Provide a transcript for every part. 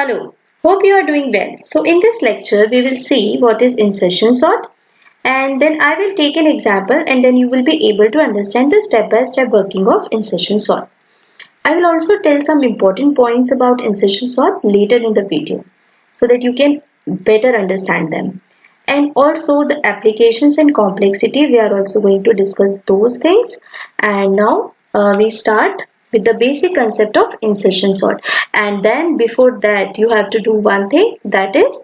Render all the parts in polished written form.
Hello, hope you are doing well. So in this lecture, we will see what is insertion sort, and then I will take an example and then you will be able to understand the step-by-step working of insertion sort. I will also tell some important points about insertion sort later in the video so that you can better understand them. And also the applications and complexity, we are also going to discuss those things. And now we start with the basic concept of insertion sort. And then before that you have to do one thing, that is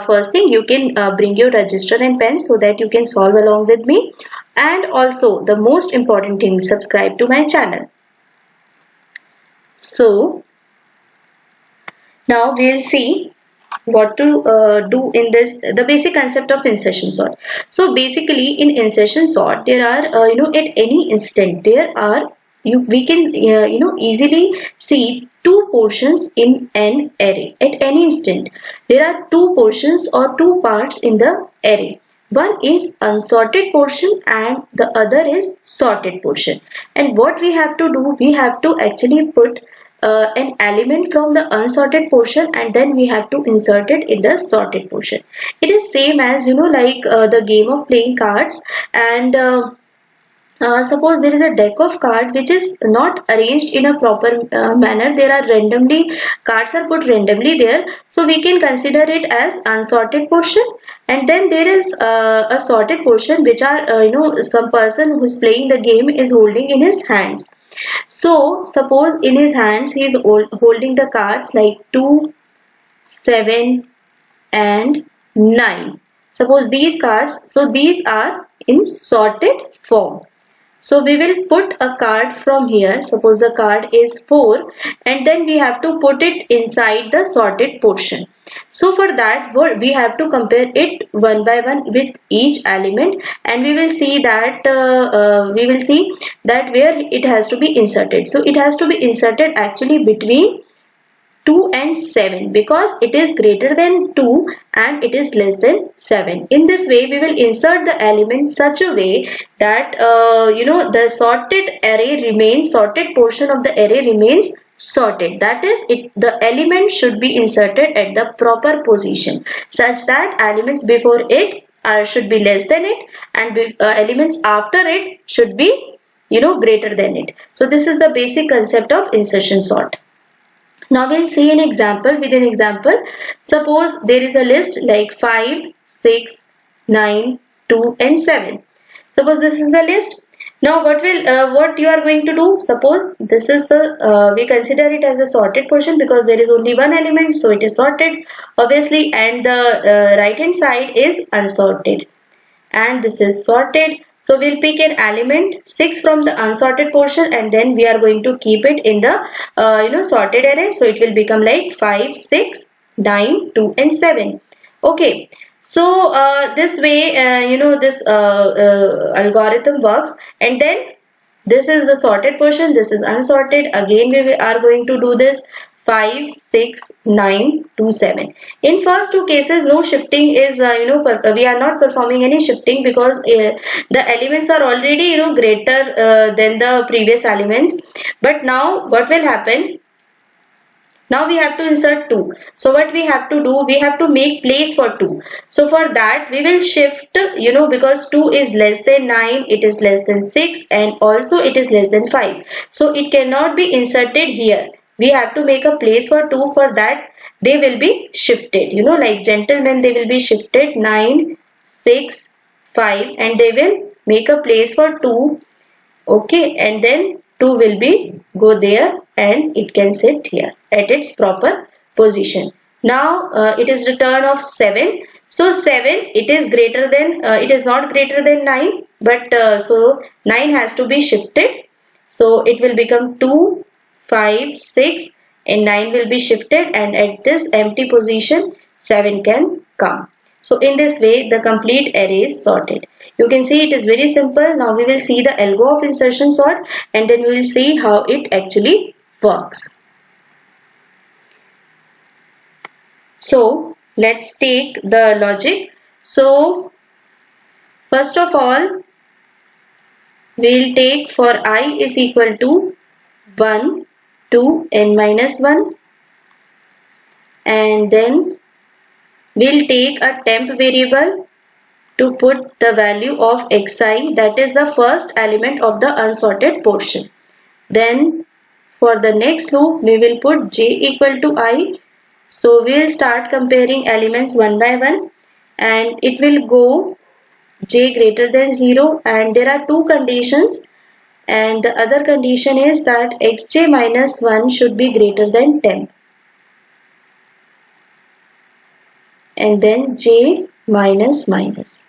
first thing you can bring your register and pen so that you can solve along with me. And also the most important thing, subscribe to my channel. So now we'll see what to do in this, the basic concept of insertion sort. So basically in insertion sort there are at any instant there are we can easily see two portions in an array. At any instant there are two portions or two parts in the array. One is unsorted portion and the other is sorted portion. And what we have to do, we have to actually put an element from the unsorted portion and then we have to insert it in the sorted portion. It is same as like the game of playing cards, and suppose there is a deck of cards which is not arranged in a proper manner. There are randomly cards are put randomly there, so we can consider it as unsorted portion. And then there is a sorted portion which are some person who is playing the game is holding in his hands. So suppose in his hands he is holding the cards like 2, 7 and 9. Suppose these cards, so these are in sorted form. So we will put a card from here. Suppose the card is 4 and then we have to put it inside the sorted portion. So for that we have to compare it one by one with each element, and we will see that where it has to be inserted. So it has to be inserted actually between 2 and 7 because it is greater than 2 and it is less than 7. In this way we will insert the element such a way that the sorted portion of the array remains sorted. That is, the element should be inserted at the proper position such that elements before it should be less than it, and elements after it should be greater than it. So this is the basic concept of insertion sort. Now we'll see an example. With an example, suppose there is a list like 5, 6, 9, 2 and 7. Suppose this is the list. Now what you are going to do? Suppose this is the we consider it as a sorted portion because there is only one element, so it is sorted obviously, and the right hand side is unsorted and this is sorted. So we'll pick an element 6 from the unsorted portion and then we are going to keep it in the sorted array. So it will become like 5, 6, 9, 2 and 7. Okay. So this way this algorithm works, and then this is the sorted portion, this is unsorted. Again we are going to do this 5, 6, 9, 2, 7. In first two cases no shifting is we are not performing any shifting because the elements are already greater than the previous elements. But now what will happen? Now we have to insert 2. So what we have to do, we have to make place for 2. So for that we will shift, because 2 is less than 9, it is less than 6 and also it is less than 5. So it cannot be inserted here. We have to make a place for 2. For that they will be shifted, like gentlemen, they will be shifted 9, 6, 5 and they will make a place for 2. Okay, and then 2 will be go there and it can sit here at its proper position. Now it is return of 7. So 7, it is greater than it is not greater than 9, but so 9 has to be shifted. So it will become 2, 5, 6 and 9 will be shifted, and at this empty position 7 can come. So in this way the complete array is sorted. You can see it is very simple. Now we will see the algo of insertion sort and then we will see how it actually works. So let's take the logic. So first of all we will take for I is equal to 1, 2 n minus 1. and then we'll take a temp variable to put the value of xi, that is the first element of the unsorted portion. Then for the next loop we will put j equal to I. So we'll start comparing elements one by one and it will go j greater than 0, and there are two conditions, and the other condition is that xj minus 1 should be greater than temp, and then j minus minus,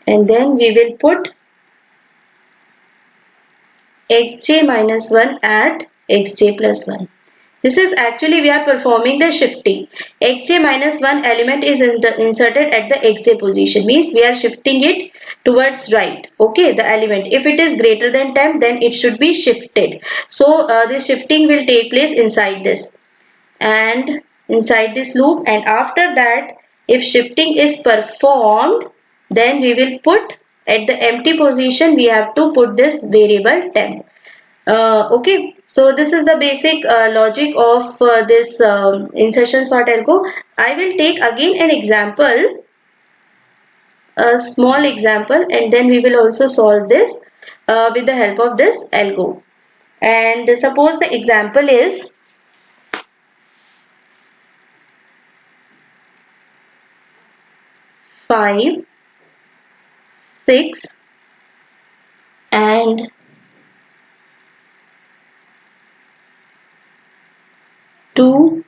and then we will put xj minus 1 at xj plus 1. This is actually we are performing the shifting. Xj minus 1 element is inserted at the xj position, means we are shifting it towards right. Okay, the element. If it is greater than temp, then it should be shifted. So this shifting will take place inside this and inside this loop, and after that if shifting is performed, then we will put at the empty position, we have to put this variable temp. Okay, so this is the basic logic of this insertion sort algo. I will take again an example, a small example, and then we will also solve this with the help of this algo. And suppose the example is 5, 6 and 2,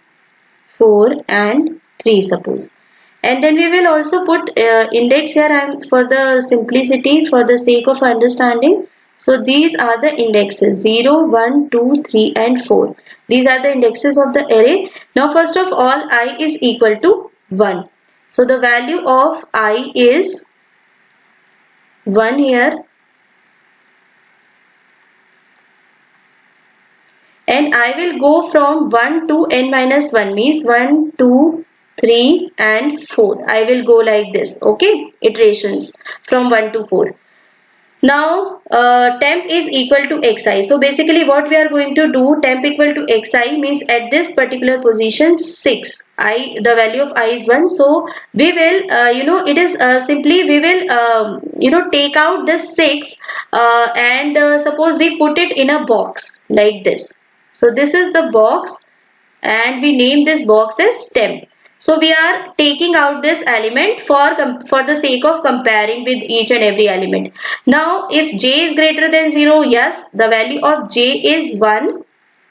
4 and 3 suppose. And then we will also put index here, and for the simplicity, for the sake of understanding. So these are the indexes 0, 1, 2, 3 and 4. These are the indexes of the array. Now first of all I is equal to 1. So the value of I is 1 here. And I will go from 1 to n minus 1, means 1, 2, 3 and 4. I will go like this, okay, iterations from 1 to 4. Now temp is equal to xi. So basically what we are going to do, temp equal to xi means at this particular position 6, the value of I is 1. So we will it is simply we will take out this 6 and suppose we put it in a box like this. So this is the box and we name this box as temp. So we are taking out this element for the sake of comparing with each and every element. Now if j is greater than 0, yes, the value of j is 1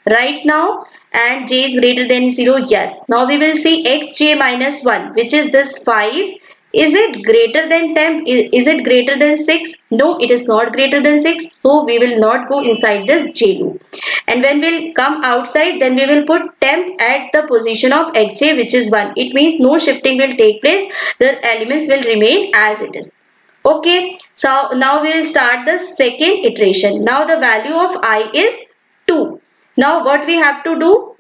right now, and j is greater than 0, yes. Now we will see xj minus 1, which is this 5. Is it greater than temp? Is it greater than 6? No, it is not greater than 6. So we will not go inside this j loop. And when we'll come outside, then we will put temp at the position of xj, which is 1. It means no shifting will take place. The elements will remain as it is. Okay. So now we will start the second iteration. Now the value of I is 2. Now what we have to do?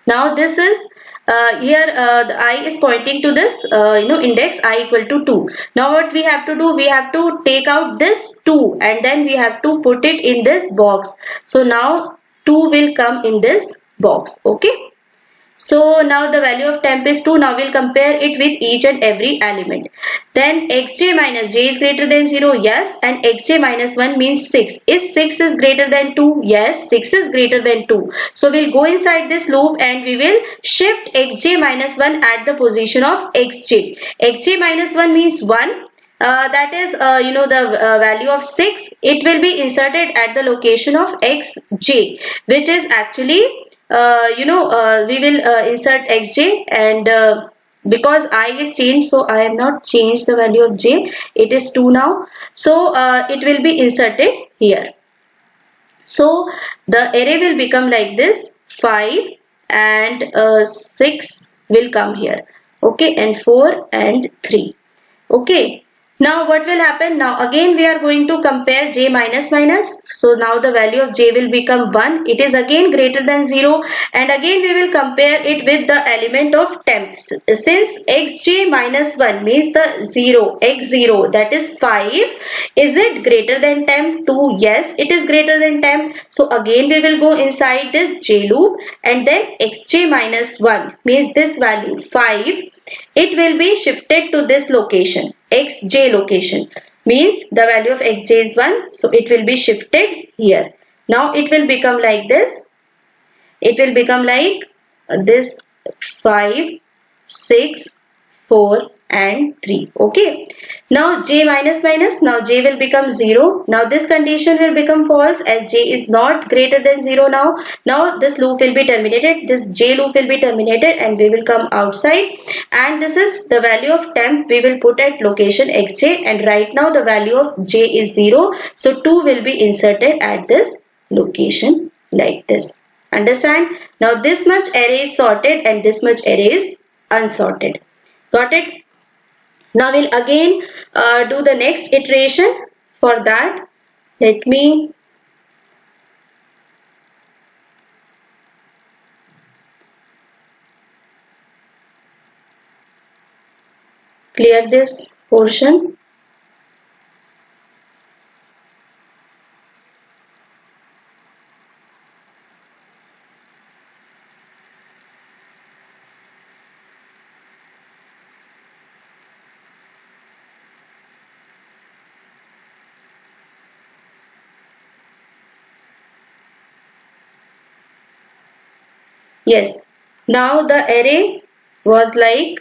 Now this is here the I is pointing to this index I equal to 2. Now what we have to do? We have to take out this 2 and then we have to put it in this box. So now 2 will come in this box. Okay. So now the value of temp is 2. Now we'll compare it with each and every element. Then xj minus j is greater than 0. Yes. And xj minus 1 means 6. Is 6 is greater than 2? Yes. 6 is greater than 2. So we'll go inside this loop and we will shift xj minus 1 at the position of xj. xj minus 1 means 1. That is the value of 6. It will be inserted at the location of xj, which is actually we will insert xj, and because I is changed, so I have not changed the value of j. It is 2 now. So it will be inserted here. So the array will become like this: 5 and 6 will come here. Okay, and 4 and 3. Okay. Now what will happen? Now again we are going to compare j minus minus. So now the value of j will become 1. It is again greater than 0, and again we will compare it with the element of temp. Since xj minus 1 means the 0, x0, that is 5. Is it greater than temp? 2. Yes, it is greater than temp. So again we will go inside this j loop, and then xj minus 1 means this value 5. It will be shifted to this location, xj location, means the value of xj is 1, so it will be shifted here. Now it will become like this. It will become like this 5, 6, 4 and 3. Okay. Now j minus minus, now j will become 0. Now this condition will become false as j is not greater than 0 now. Now this loop will be terminated. This j loop will be terminated and we will come outside. And this is the value of temp we will put at location xj, and right now the value of j is 0. So 2 will be inserted at this location like this. Understand? Now this much array is sorted and this much array is unsorted. Got it? Now we'll again do the next iteration. For that, let me clear this portion. Yes. Now the array was like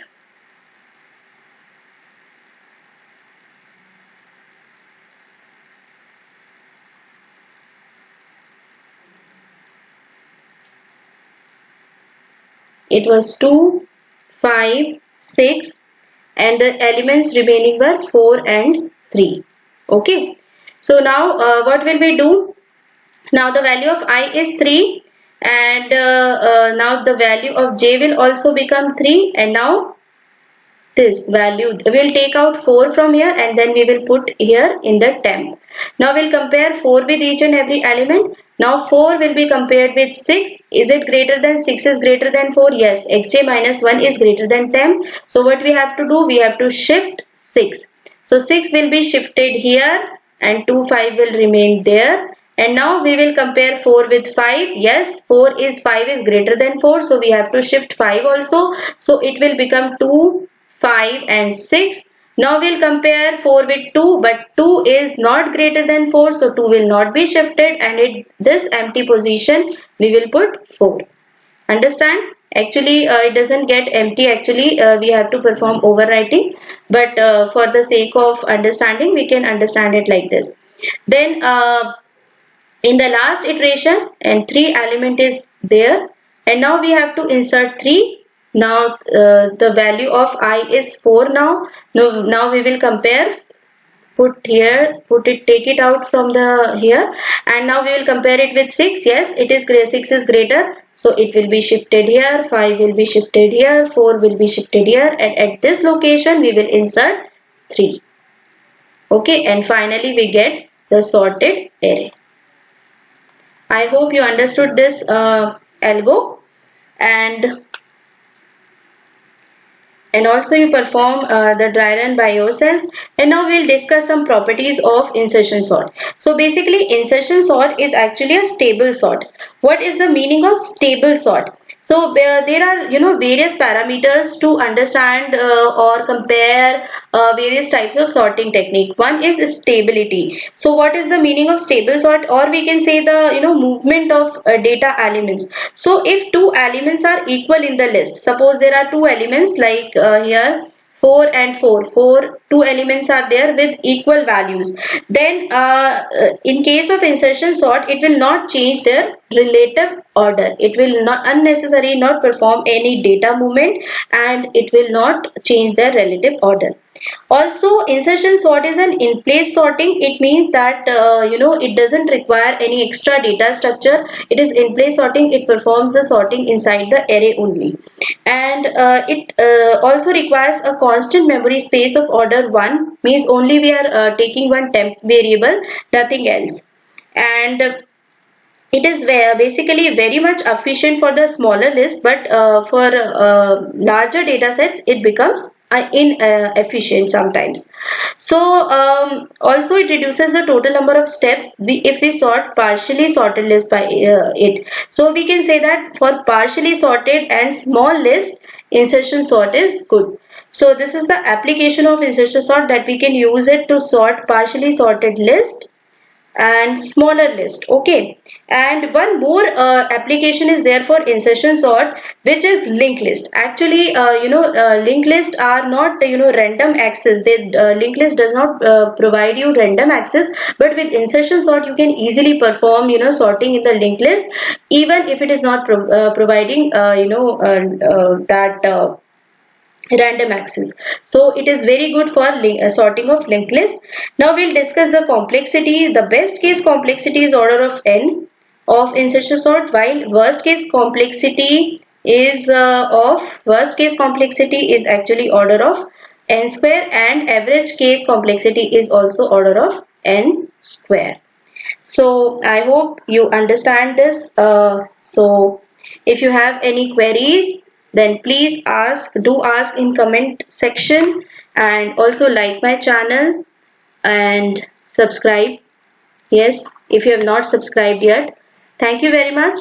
it was 2, 5, 6 and the elements remaining were 4 and 3. Okay. So now what will we do? Now the value of I is 3 and now the value of j will also become 3, and now this value we will take out 4 from here and then we will put here in the temp. Now we'll compare 4 with each and every element. Now 4 will be compared with 6. Is it greater than 6 is greater than 4? Yes, xj minus 1 is greater than temp. So what we have to do? We have to shift 6. So 6 will be shifted here and 2, 5 will remain there. And now we will compare 4 with 5. Yes, 5 is greater than 4. So we have to shift 5 also. So it will become 2, 5 and 6. Now we'll compare 4 with 2, but 2 is not greater than 4. So 2 will not be shifted, and this empty position we will put 4. Understand? Actually it doesn't get empty. Actually we have to perform overwriting, but for the sake of understanding we can understand it like this. Then in the last iteration, and 3 element is there, and now we have to insert 3. Now the value of I is 4 now. Now we will compare, take it out from the here, and now we will compare it with 6. Yes, 6 is greater, so it will be shifted here, 5 will be shifted here, 4 will be shifted here, and at this location we will insert 3. Okay, and finally we get the sorted array. I hope you understood this algo, and also you perform the dry run by yourself. And now we'll discuss some properties of insertion sort. So basically insertion sort is actually a stable sort. What is the meaning of stable sort? So there are various parameters to understand or compare various types of sorting technique. One is stability. So what is the meaning of stable sort, or we can say the movement of data elements. So if two elements are equal in the list, suppose there are two elements like here 4 and 4, 2 elements are there with equal values, then in case of insertion sort it will not change their relative order. It will not unnecessarily not perform any data movement, and it will not change their relative order. Also, insertion sort is an in-place sorting. It means that it doesn't require any extra data structure. It is in-place sorting. It performs the sorting inside the array only, and it also requires a constant memory space of order 1 means only we are taking one temp variable, nothing else. And it is basically very much efficient for the smaller list, but for larger data sets it becomes inefficient sometimes. So also it reduces the total number of steps if we sort partially sorted list by it. So we can say that for partially sorted and small list, insertion sort is good. So this is the application of insertion sort, that we can use it to sort partially sorted list and smaller list. Okay, and one more application is there for insertion sort, which is linked list. Actually linked list are not random access. They linked list does not provide you random access, but with insertion sort you can easily perform sorting in the linked list, even if it is not providing that random access. So it is very good for sorting of linked list. Now we'll discuss the complexity. The best case complexity is order of n of insertion sort, while worst case complexity is actually order of n square, and average case complexity is also order of n square. So I hope you understand this. So if you have any queries, then please do ask in comment section, and also like my channel and subscribe. Yes, if you have not subscribed yet. Thank you very much.